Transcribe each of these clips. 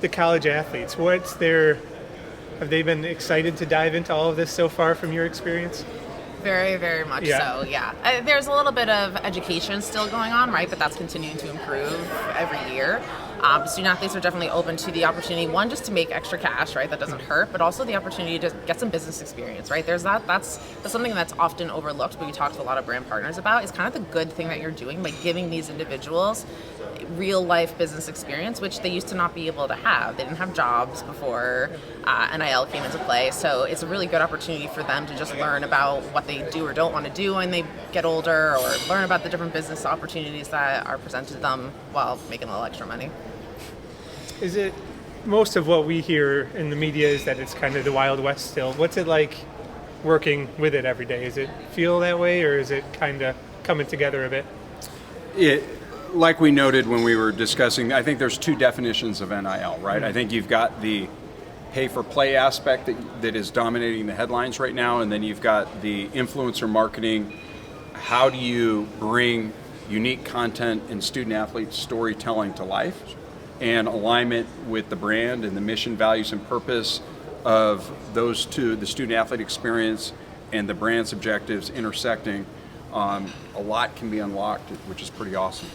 the college athletes, have they been excited to dive into all of this so far from your experience? Very, very much so, yeah. There's a little bit of education still going on, right? But that's continuing to improve every year. Student athletes are definitely open to the opportunity, one, just to make extra cash, right? That doesn't hurt, but also the opportunity to get some business experience, right? There's that's something that's often overlooked, but we talk to a lot of brand partners about, is kind of the good thing that you're doing by giving these individuals real life business experience, which they used to not be able to have. They didn't have jobs before NIL came into play. So it's a really good opportunity for them to just learn about what they do or don't want to do when they get older, or learn about the different business opportunities that are presented to them while making a little extra money. Is it, most of what we hear in the media is that it's kind of the Wild West still. What's it like working with it every day? Is it feel that way, or is it kind of coming together a bit? Like we noted when we were discussing, I think there's two definitions of NIL, right? Mm-hmm. I think you've got the pay-for-play aspect that is dominating the headlines right now, and then you've got the influencer marketing. How do you bring unique content and student-athlete storytelling to life, and alignment with the brand and the mission, values, and purpose of those two, the student-athlete experience and the brand's objectives intersecting? A lot can be unlocked, which is pretty awesome.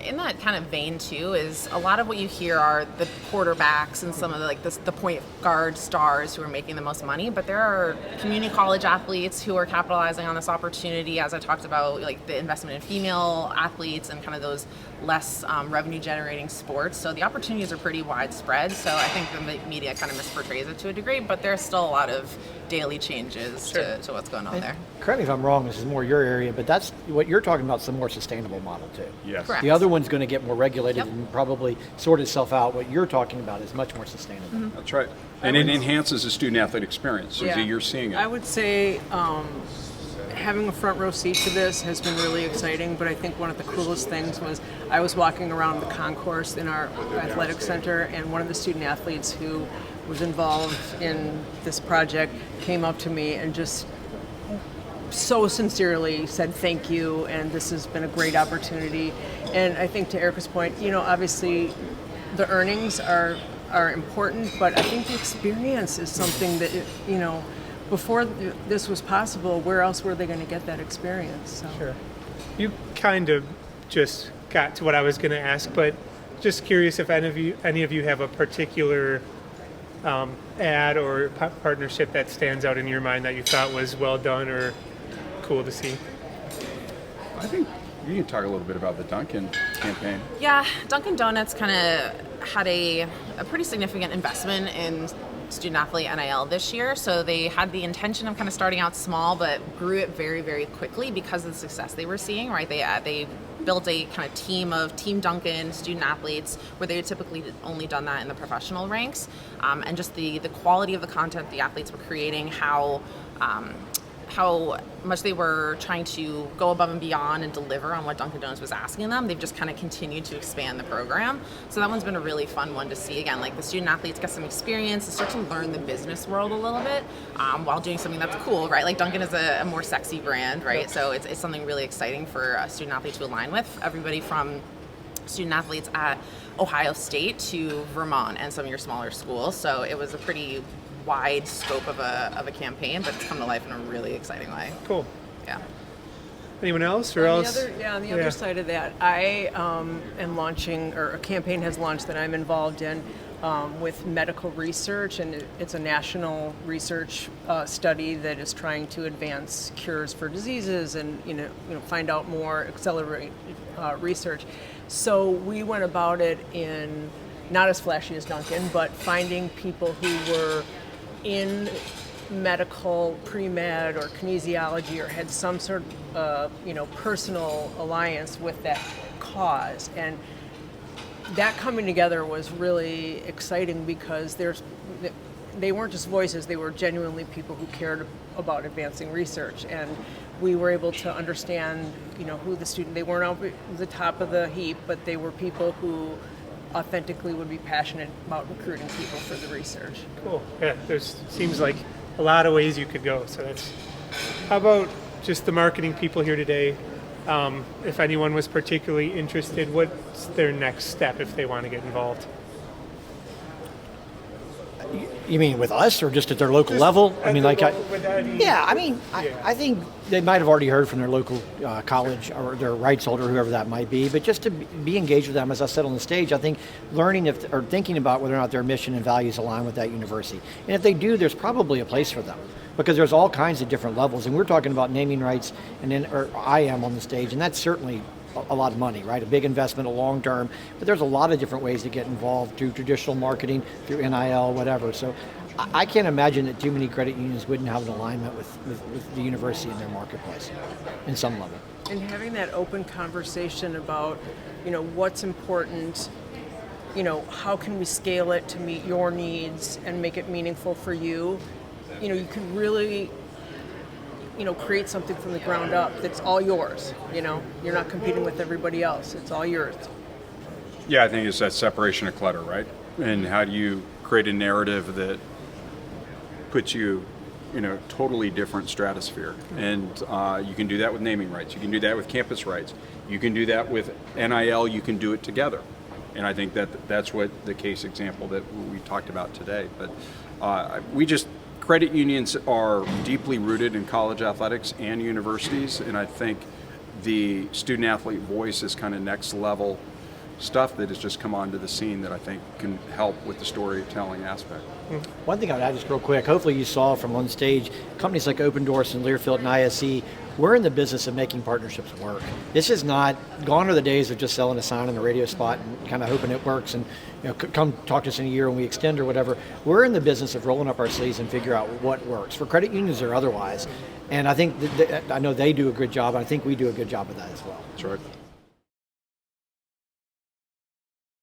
In that kind of vein too, is a lot of what you hear are the quarterbacks and some of the point guard stars who are making the most money, but there are community college athletes who are capitalizing on this opportunity, as I talked about, like the investment in female athletes and kind of those less revenue generating sports. So the opportunities are pretty widespread. So I think the media kind of misportrays it to a degree, but there's still a lot of daily changes to what's going on there. Correct me if I'm wrong, this is more your area, but that's what you're talking about, is a more sustainable model too. Yes. Correct. The other one's going to get more regulated and probably sort itself out. What you're talking about is much more sustainable. Mm-hmm. That's right. And it enhances the student-athlete experience. Susie, you're seeing it. I would say having a front row seat to this has been really exciting, but I think one of the coolest things was I was walking around the concourse in our athletic center, and one of the student athletes who was involved in this project came up to me and just so sincerely said thank you, and this has been a great opportunity. And I think to Erica's point, obviously the earnings are important, but I think the experience is something that, before this was possible, where else were they going to get that experience? So. Sure. You kind of just got to what I was going to ask, but just curious if any of you have a particular ad or partnership that stands out in your mind that you thought was well done or cool to see. I think you can talk a little bit about the Dunkin' campaign. Yeah, Dunkin' Donuts kind of had a pretty significant investment in student-athlete NIL this year. So they had the intention of kind of starting out small, but grew it very, very quickly because of the success they were seeing, right? They built a kind of team of Team Dunkin' student-athletes where they had typically only done that in the professional ranks. And just the quality of the content the athletes were creating, how much they were trying to go above and beyond and deliver on what Dunkin' Donuts was asking them. They've just kind of continued to expand the program. So that one's been a really fun one to see. Again, like the student athletes get some experience and start to learn the business world a little bit while doing something that's cool, right? Like Dunkin' is a more sexy brand, right? So it's something really exciting for a student athlete to align with. Everybody from student athletes at Ohio State to Vermont and some of your smaller schools. So it was a pretty wide scope of a campaign, but it's come to life in a really exciting way. Cool. Yeah. Anyone else? On the other side of that, I am launching, or a campaign has launched that I'm involved in with medical research, and it's a national research study that is trying to advance cures for diseases and find out more, accelerate research. So we went about it in not as flashy as Dunkin', but finding people who were in medical, pre-med, or kinesiology, or had some sort of personal alliance with that cause. And that coming together was really exciting because they weren't just voices, they were genuinely people who cared about advancing research. And we were able to understand, who the student, they weren't on the top of the heap, but they were people who authentically would be passionate about recruiting people for the research. Cool. Yeah, seems like a lot of ways you could go. So how about just the marketing people here today? If anyone was particularly interested, what's their next step if they want to get involved? You mean with us or just at their local level? I mean, like, yeah, I think they might have already heard from their local college or their rights holder, whoever that might be, but just to be engaged with them, as I said on the stage, I think learning or thinking about whether or not their mission and values align with that university. And if they do, there's probably a place for them, because there's all kinds of different levels. And we're talking about naming rights, or I am on the stage, and that's certainly a lot of money, right? A big investment, a long term, but there's a lot of different ways to get involved through traditional marketing, through NIL, whatever. So I can't imagine that too many credit unions wouldn't have an alignment with the university in their marketplace in some level. And having that open conversation about, what's important, how can we scale it to meet your needs and make it meaningful for you, you can really create something from the ground up that's all yours. You're not competing with everybody else. It's all yours. Yeah, I think it's that separation of clutter, right? And how do you create a narrative that puts you in a totally different stratosphere? And you can do that with naming rights. You can do that with campus rights. You can do that with NIL. You can do it together. And I think that's what the case example that we talked about today. But credit unions are deeply rooted in college athletics and universities, and I think the student athlete voice is kind of next level stuff that has just come onto the scene that I think can help with the storytelling aspect. One thing I would add just real quick, hopefully you saw from on stage, companies like Open Doors and Learfield and ISE, we're in the business of making partnerships work. This is not, gone are the days of just selling a sign on a radio spot and kind of hoping it works and come talk to us in a year when we extend or whatever. We're in the business of rolling up our sleeves and figure out what works for credit unions or otherwise. And I think I know they do a good job. I think we do a good job of that as well. That's right.